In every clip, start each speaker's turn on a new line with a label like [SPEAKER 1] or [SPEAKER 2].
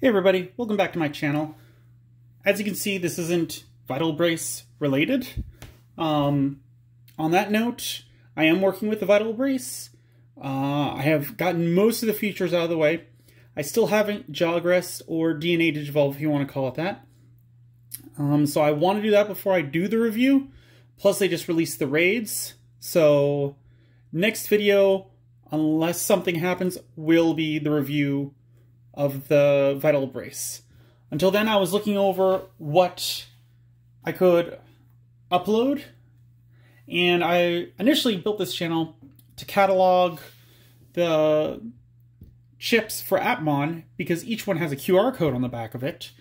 [SPEAKER 1] Hey everybody, welcome back to my channel. As you can see, this isn't Vital Brace related. On that note, I am working with the Vital Brace. I have gotten most of the features out of the way. I still haven't Jawgressed or DNA Digivolve, if you want to call it that. So I want to do that before I do the review. Plus, they just released the raids. So next video, unless something happens, will be the review of the Vital Brace. Until then, I was looking over what I could upload, and I initially built this channel to catalog the chips for Appmon, because each one has a QR code on the back of it.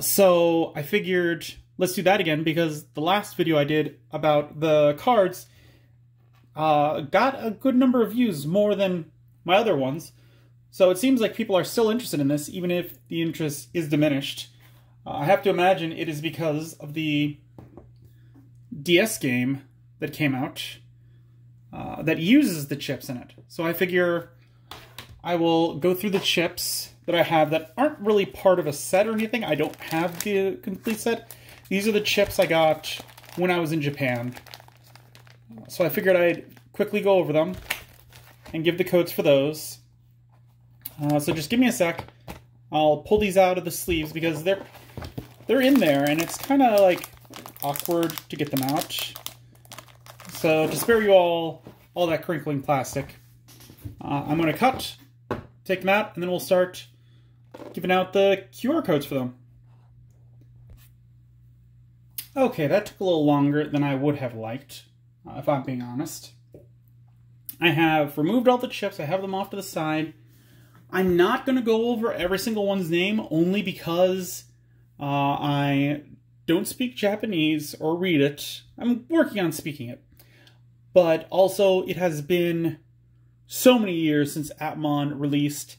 [SPEAKER 1] So I figured, let's do that again, because the last video I did about the cards got a good number of views, more than my other ones. So it seems like people are still interested in this, even if the interest is diminished. I have to imagine it is because of the DS game that came out that uses the chips in it. So I figure I will go through the chips that I have that aren't really part of a set or anything. I don't have the complete set. These are the chips I got when I was in Japan. So I figured I'd quickly go over them and give the codes for those. So just give me a sec. I'll pull these out of the sleeves because they're in there and it's kind of like awkward to get them out. So to spare you all that crinkling plastic, I'm going to take them out, and then we'll start giving out the QR codes for them. Okay, that took a little longer than I would have liked, if I'm being honest. I have removed all the chips. I have them off to the side. I'm not going to go over every single one's name, only because I don't speak Japanese or read it. I'm working on speaking it. But also, it has been so many years since Appmon released,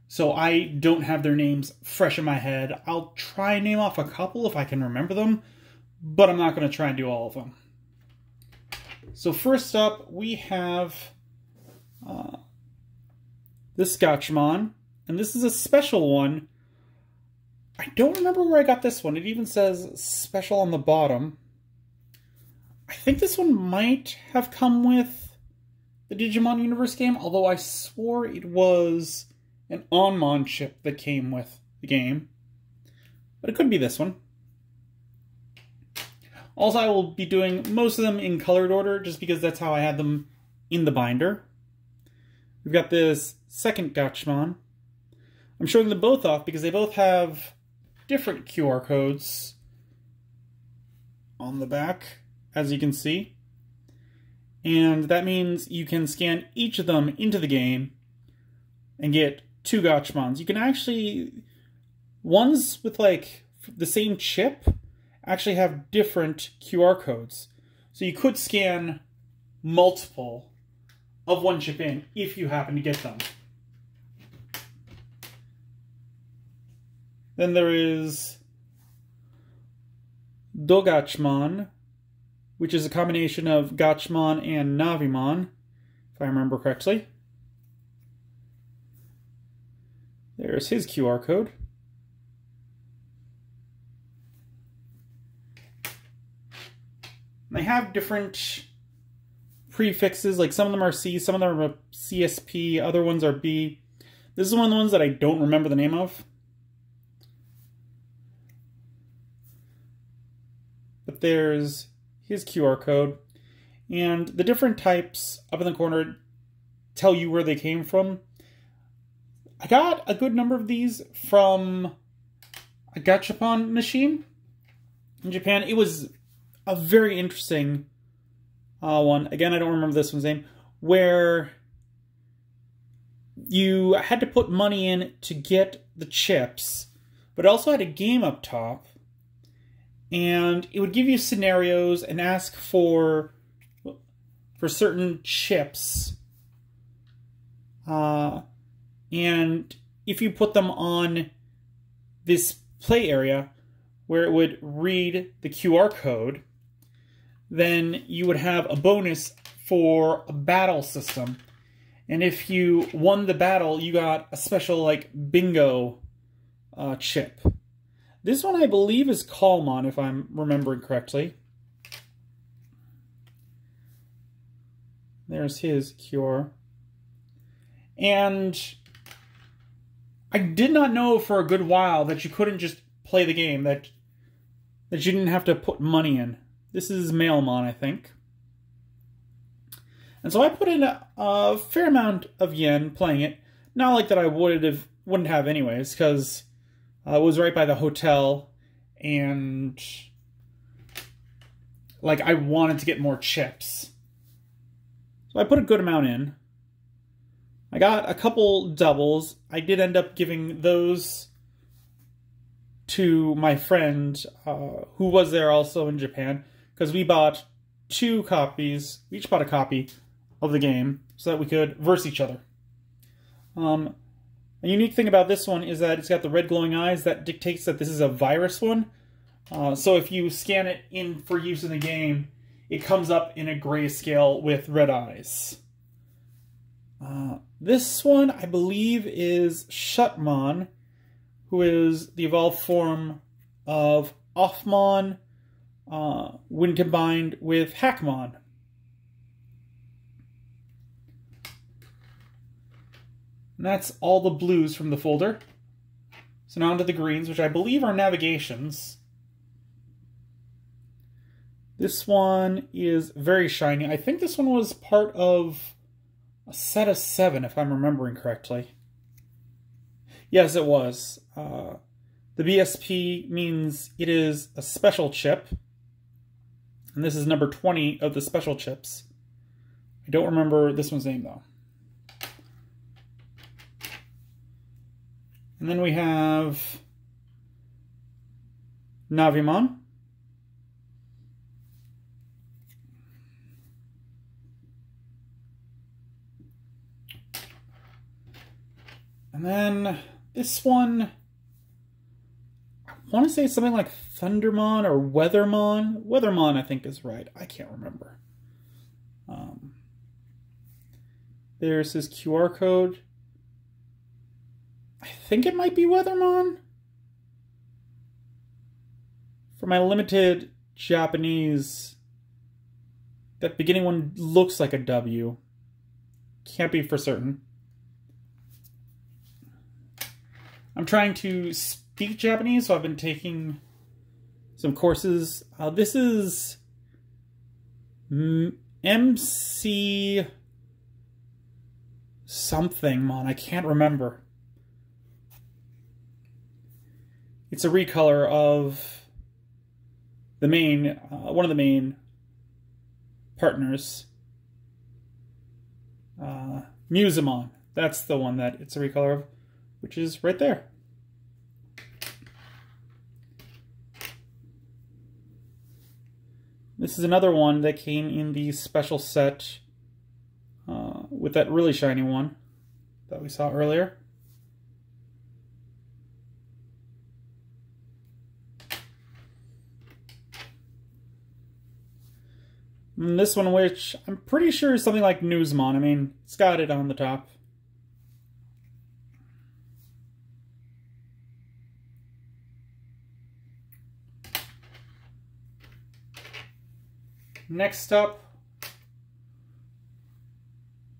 [SPEAKER 1] so I don't have their names fresh in my head. I'll try and name off a couple if I can remember them, but I'm not going to try and do all of them. So first up, we have the Scotchmon, and this is a special one. I don't remember where I got this one. It even says special on the bottom. I think this one might have come with the Digimon Universe game, although I swore it was an Antamon chip that came with the game. But it could be this one. Also, I will be doing most of them in colored order, just because that's how I had them in the binder. We've got this second Scotchmon. I'm showing them both off because they both have different QR codes on the back, as you can see. And that means you can scan each of them into the game and get two Scotchmons. You can actually, ones with like the same chip actually have different QR codes. So you could scan multiple of one chip in if you happen to get them. Then there is Scotchmon, which is a combination of Scotchmon and Navimon, if I remember correctly. There's his QR code. They have different prefixes, like some of them are C, some of them are CSP, other ones are B. This is one of the ones that I don't remember the name of. But there's his QR code, and the different types up in the corner tell you where they came from. I got a good number of these from a gachapon machine in Japan. It was a very interesting one. Again, I don't remember this one's name, where you had to put money in to get the chips, but it also had a game up top, and it would give you scenarios and ask for certain chips. And if you put them on this play area where it would read the QR code, then you would have a bonus for a battle system. And if you won the battle, you got a special, like, bingo chip. This one I believe is Calmon, if I'm remembering correctly. There's his cure. And I did not know for a good while that you couldn't just play the game, that you didn't have to put money in. This is Mailmon, I think. And so I put in a fair amount of yen playing it. Not like that I wouldn't have anyways, because it was right by the hotel, and like I wanted to get more chips. So I put a good amount in. I got a couple doubles. I did end up giving those to my friend who was there also in Japan, because we bought 2 copies. We each bought a copy of the game so that we could verse each other. A unique thing about this one is that it's got the red glowing eyes. That dictates that this is a virus one. So if you scan it in for use in the game, it comes up in a grayscale with red eyes. This one, I believe, is Scotchmon, who is the evolved form of Appmon when combined with Hackmon. And that's all the blues from the folder. So now onto the greens, which I believe are navigations. This one is very shiny. I think this one was part of a set of 7, if I'm remembering correctly. Yes, it was. The BSP means it is a special chip. And this is number 20 of the special chips. I don't remember this one's name, though. And then we have Navimon. And then this one, I want to say something like Thundermon or Weathermon. Weathermon, I think, is right. I can't remember. There's his QR code. I think it might be Weathermon. For my limited Japanese, that beginning one looks like a W. Can't be for certain. I'm trying to speak Japanese, so I've been taking some courses. This is MC something, Mon. I can't remember. It's a recolor of the main, one of the main partners. Musimon. That's the one that it's a recolor of, which is right there. This is another one that came in the special set with that really shiny one that we saw earlier. And this one, which I'm pretty sure is something like Newsmon. I mean, it's got it on the top. Next up,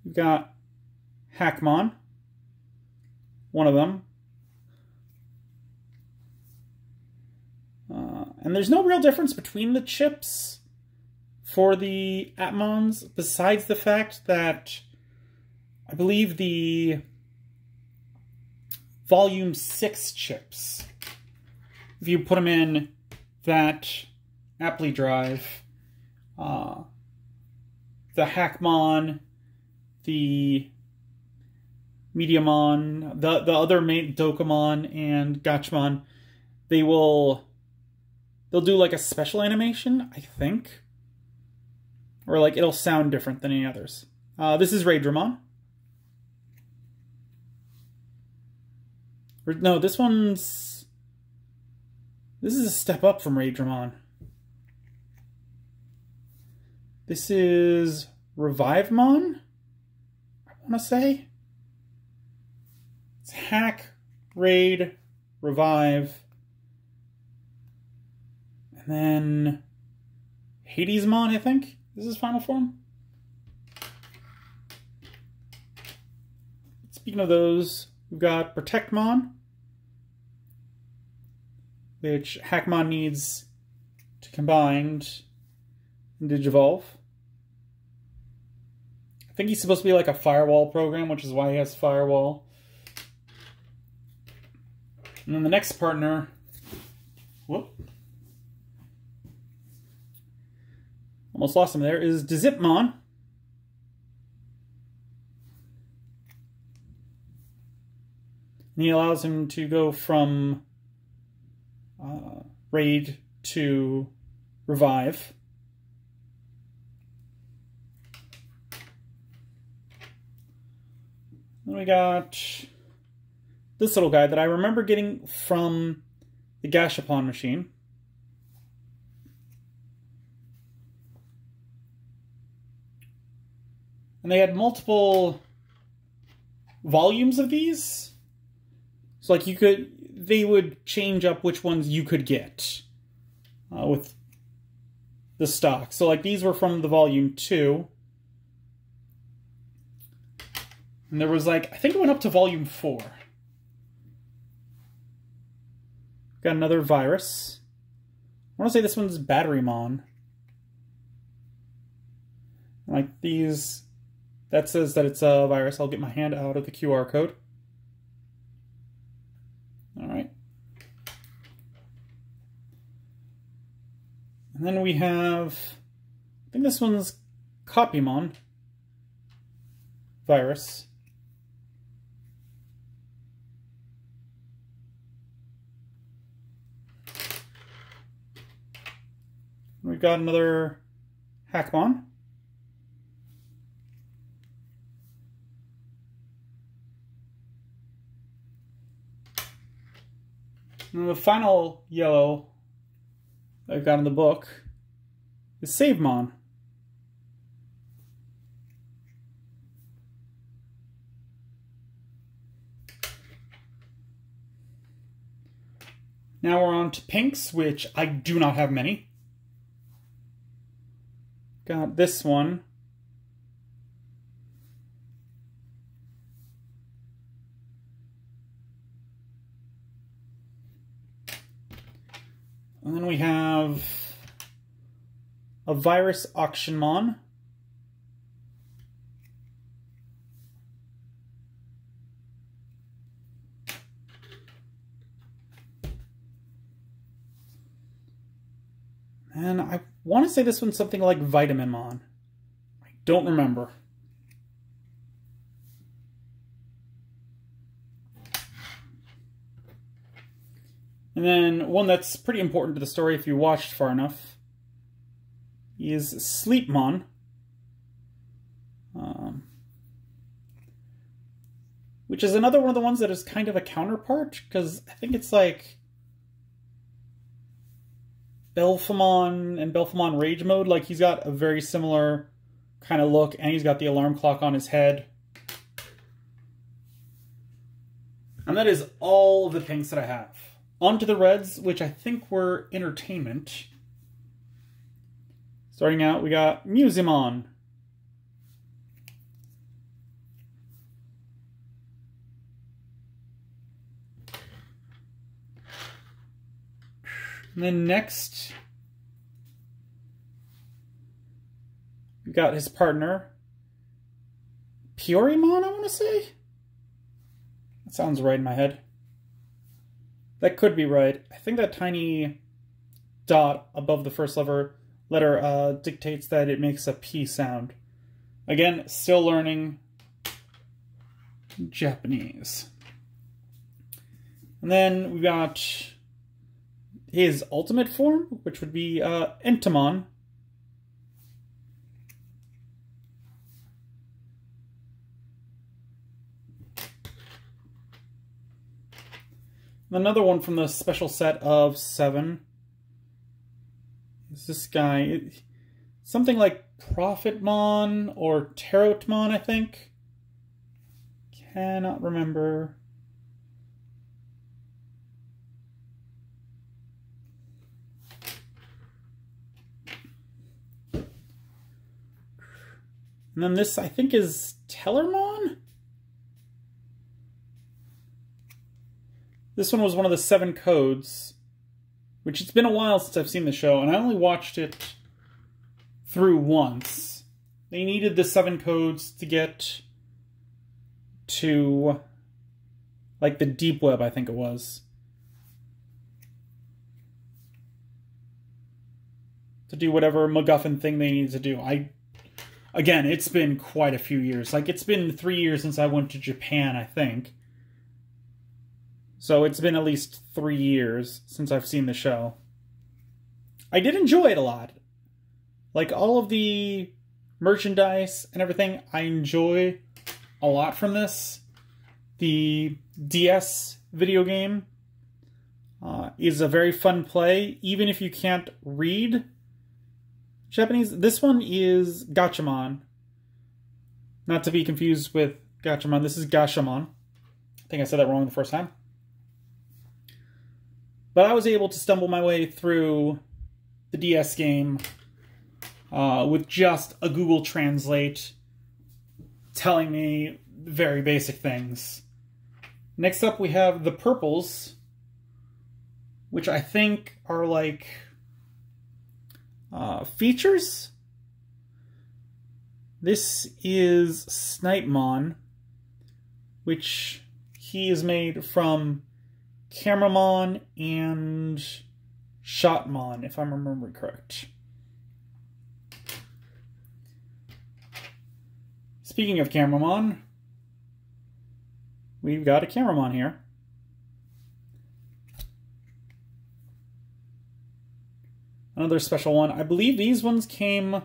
[SPEAKER 1] we've got Hackmon, one of them. And there's no real difference between the chips for the Appmons, besides the fact that I believe the Volume 6 chips, if you put them in that Apply drive, the Hackmon, the Mediamon, the other main Dokemon and Scotchmon, they'll do like a special animation, I think. Or like it'll sound different than any others. This is Weathermon. No, this is a step up from Weathermon. This is Revivemon, I want to say. It's Hack, Raid, Revive, and then Hadesmon, I think, is his final form. Speaking of those, we've got Protectmon, which Hackmon needs to combine and Digivolve. I think he's supposed to be like a Firewall program, which is why he has Firewall. And then the next partner, whoop, almost lost him there, is Zipmon. And he allows him to go from Raid to Revive. Then we got this little guy that I remember getting from the Gashapon machine. And they had multiple volumes of these. So like they would change up which ones you could get with the stock. So like these were from the volume 2. And there was like, I think it went up to volume 4. Got another virus. I want to say this one's Batterymon. Like these, that says that it's a virus. I'll get my hand out of the QR code. Alright. And then we have, I think this one's Copymon virus. We've got another Hackmon. And the final yellow I've got in the book is Savemon. Now we're on to pinks, which I do not have many. Got this one. And then we have a virus Auctionmon. And I want to say this one's something like Vitaminmon. I don't remember. And then one that's pretty important to the story if you watched far enough is Sleepmon. Which is another one of the ones that is kind of a counterpart, because I think it's like Belphemon and Belphemon Rage Mode. Like, he's got a very similar kind of look, and he's got the alarm clock on his head. And that is all the pinks that I have. On to the reds, which I think were entertainment. Starting out, we got Musimon. And then next, we got his partner, Peorymon, I want to say? That sounds right in my head. That could be right. I think that tiny dot above the first letter dictates that it makes a P sound. Again, still learning Japanese. And then we got his ultimate form, which would be Antamon. Another one from the special set of 7 is this guy. Something like Profitmon or Tarotmon, I think. Cannot remember. And then this, I think, is Tellermon? This one was one of the 7 codes, which it's been a while since I've seen the show, and I only watched it through once. They needed the 7 codes to get to, like, the deep web, I think it was. To do whatever MacGuffin thing they needed to do. Again, it's been quite a few years. Like, it's been 3 years since I went to Japan, I think. So it's been at least 3 years since I've seen the show. I did enjoy it a lot. Like, all of the merchandise and everything, I enjoy a lot from this. The DS video game is a very fun play, even if you can't read Japanese. This one is Gachimon. Not to be confused with Gachimon. This is Gashamon. I think I said that wrong the first time. But I was able to stumble my way through the DS game with just a Google Translate telling me very basic things. Next up we have the purples, which I think are like features. This is Zipmon, which he is made from Cameraman and Shotmon, if I'm remembering correct. Speaking of Cameraman, we've got a Cameraman here. Another special one. I believe these ones came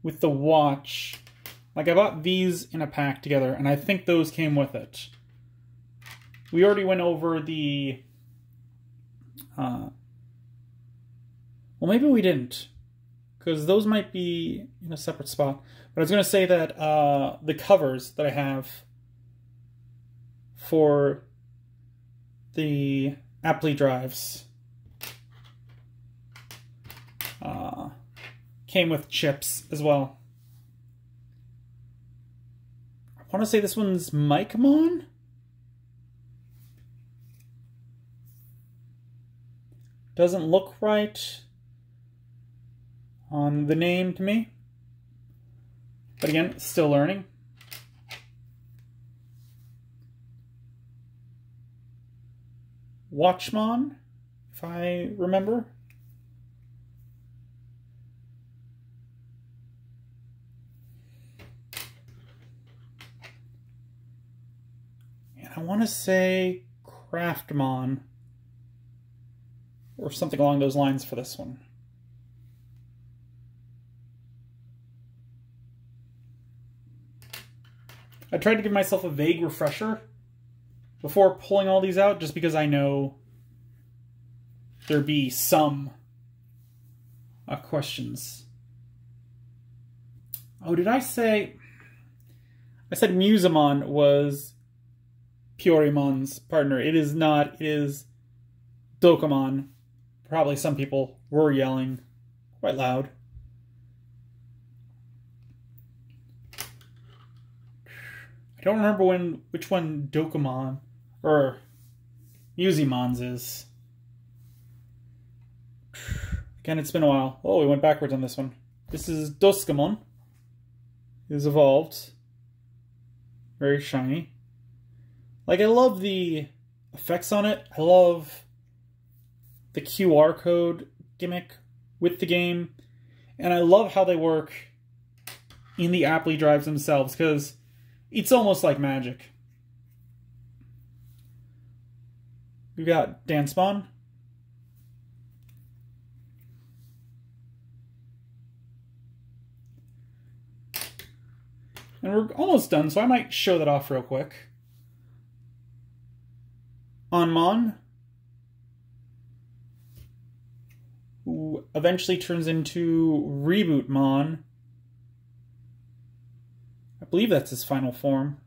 [SPEAKER 1] with the watch. Like, I bought these in a pack together, and I think those came with it. We already went over the... well, maybe we didn't, because those might be in a separate spot. But I was going to say that the covers that I have for the Apply drives came with chips as well. I want to say this one's Hackmon? Doesn't look right on the name to me. But again, still learning. Watchmon, if I remember. And I want to say Craftmon, or something along those lines for this one. I tried to give myself a vague refresher before pulling all these out, just because I know there'd be some questions. Oh, did I say... I said Musamon was Pyorymon's partner. It is not. It is Dokomon. Probably some people were yelling quite loud. I don't remember which one Dokomon or Musamon's is. Again, it's been a while. Oh, we went backwards on this one. This is Doskamon. It is evolved. Very shiny. Like, I love the effects on it. I love the QR code gimmick with the game. And I love how they work in the Apply drives themselves, because it's almost like magic. We've got Dancemon. And we're almost done, so I might show that off real quick. Antamon, who eventually turns into Rebootmon. I believe that's his final form,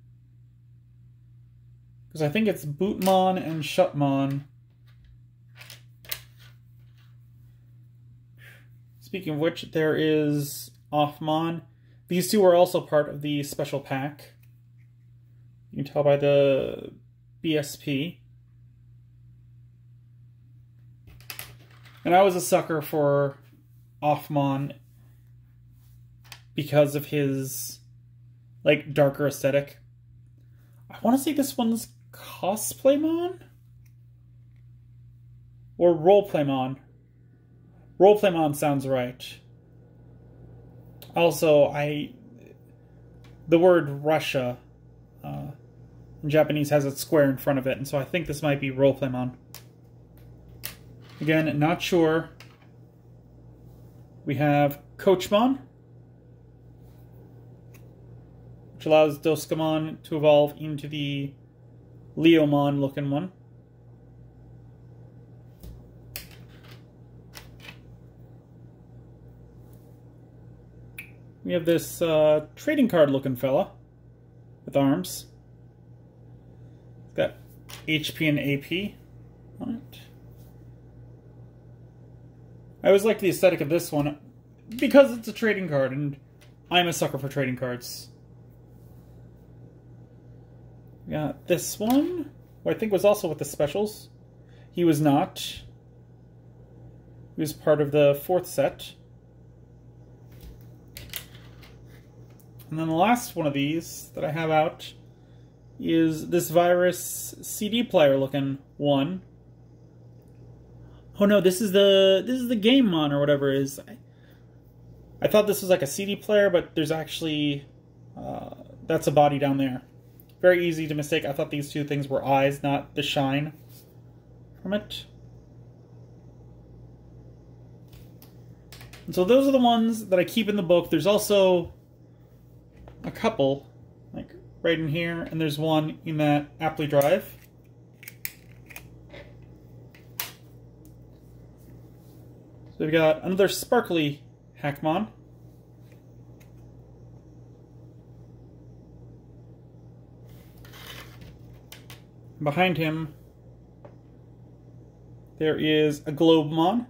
[SPEAKER 1] because I think it's Bootmon and Shutmon. Speaking of which, there is Offmon. These two are also part of the special pack. You can tell by the BSP. And I was a sucker for Appmon because of his, like, darker aesthetic. I want to say this one's Cosplaymon? Or Roleplaymon. Roleplaymon sounds right. Also, the word Russia in Japanese has a square in front of it, and so I think this might be Roleplaymon. Again, not sure. We have Coachman, which allows Doskamon to evolve into the Leomon looking one. We have this trading card looking fella with arms. It's got HP and AP on it. I always liked the aesthetic of this one because it's a trading card, and I'm a sucker for trading cards. We got this one, who I think was also with the specials. He was not. He was part of the 4th set. And then the last one of these that I have out is this Virus CD player looking one. Oh no, this is the Gamemon or whatever it is. I thought this was like a CD player, but there's actually that's a body down there. Very easy to mistake. I thought these two things were eyes, not the shine from it. And so those are the ones that I keep in the book. There's also a couple, like right in here, and there's one in that Apply drive. So we've got another sparkly Hackmon. Behind him, there is a Glowmont.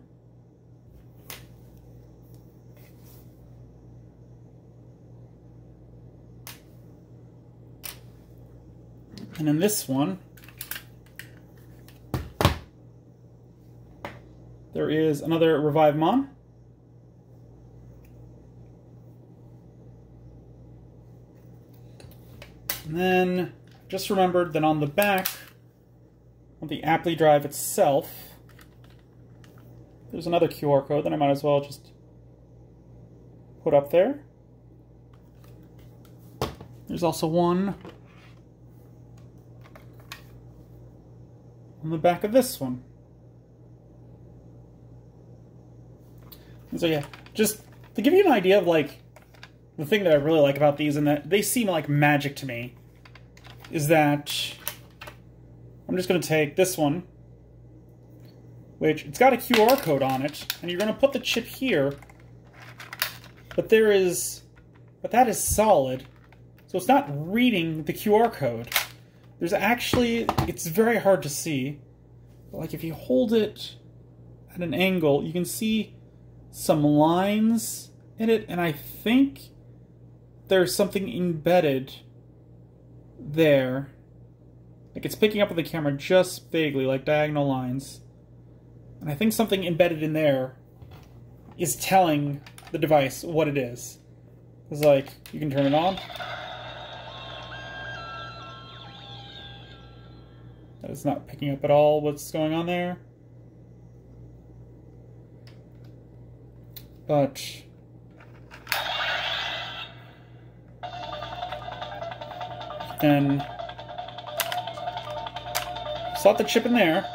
[SPEAKER 1] And in this one, there is another Weathermon. And then just remembered that on the back of the Apply drive itself, there's another QR code that I might as well just put up there. There's also one on the back of this one. And so yeah, just to give you an idea of like the thing that I really like about these, and that they seem like magic to me, is that I'm just going to take this one, which it's got a QR code on it, and you're going to put the chip here, but that is solid, so it's not reading the QR code. There's actually, it's very hard to see, but like if you hold it at an angle, you can see some lines in it, and I think there's something embedded there. Like it's picking up with the camera just vaguely, like diagonal lines. And I think something embedded in there is telling the device what it is. It's like, you can turn it on. It's not picking up at all what's going on there. But then slot the chip in there.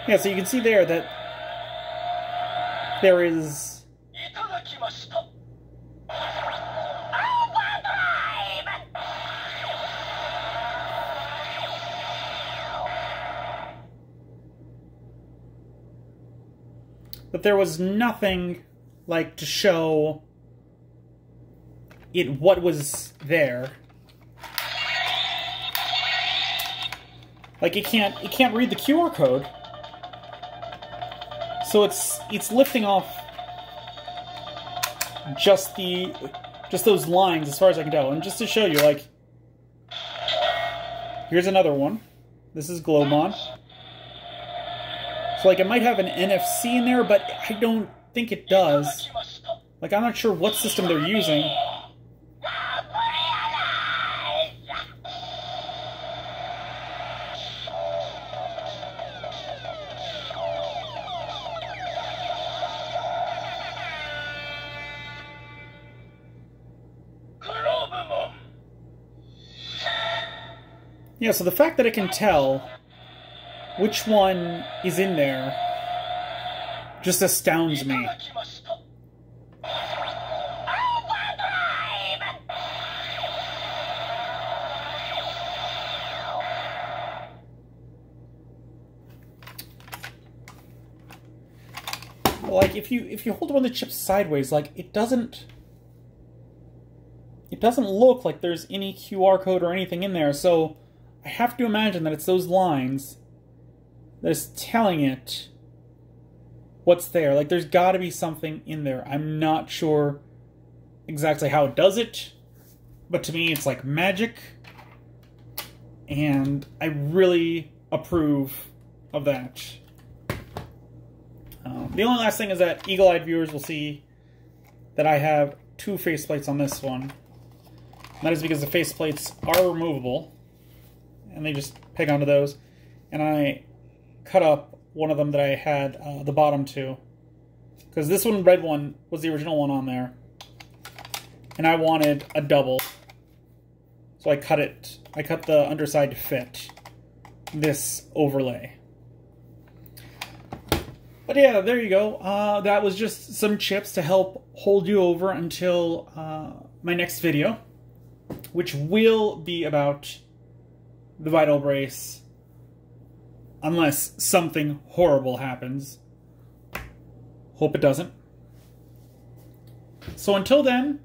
[SPEAKER 1] Yeah, so you can see there that there is... But there was nothing, like, to show it what was there. Like, it can't read the QR code. So it's lifting off just those lines as far as I can tell. And just to show you, like, here's another one. This is Glowmont. So, like, it might have an NFC in there, but I don't think it does. Like, I'm not sure what system they're using. Yeah, so the fact that I can tell which one is in there just astounds me. Like, if you hold one of the chips sideways, like, it doesn't look like there's any QR code or anything in there, so I have to imagine that it's those lines that's telling it what's there. Like, there's got to be something in there. I'm not sure exactly how it does it, but to me it's like magic, and I really approve of that. The only last thing is that eagle-eyed viewers will see that I have 2 faceplates on this one. And that is because the faceplates are removable, and they just peg onto those. And I cut up one of them that I had the bottom two, because this one, red one, was the original one on there, and I wanted a double, so I cut it. I cut the underside to fit this overlay. But yeah, there you go. That was just some chips to help hold you over until my next video, which will be about the Vital Brace, unless something horrible happens. Hope it doesn't. So until then,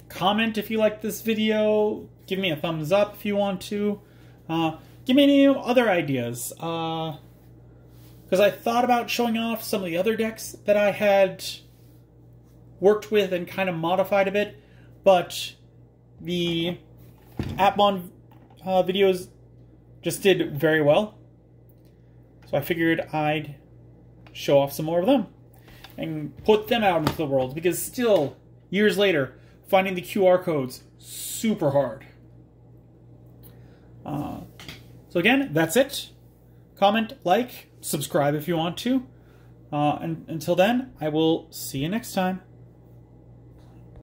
[SPEAKER 1] comment if you like this video, give me a thumbs up if you want to, give me any other ideas, because I thought about showing off some of the other decks that I had worked with and kind of modified a bit, but the Appmon videos just did very well, so I figured I'd show off some more of them and put them out into the world, because still, years later, finding the QR codes, super hard. So again, that's it. Comment, like, subscribe if you want to. And until then, I will see you next time.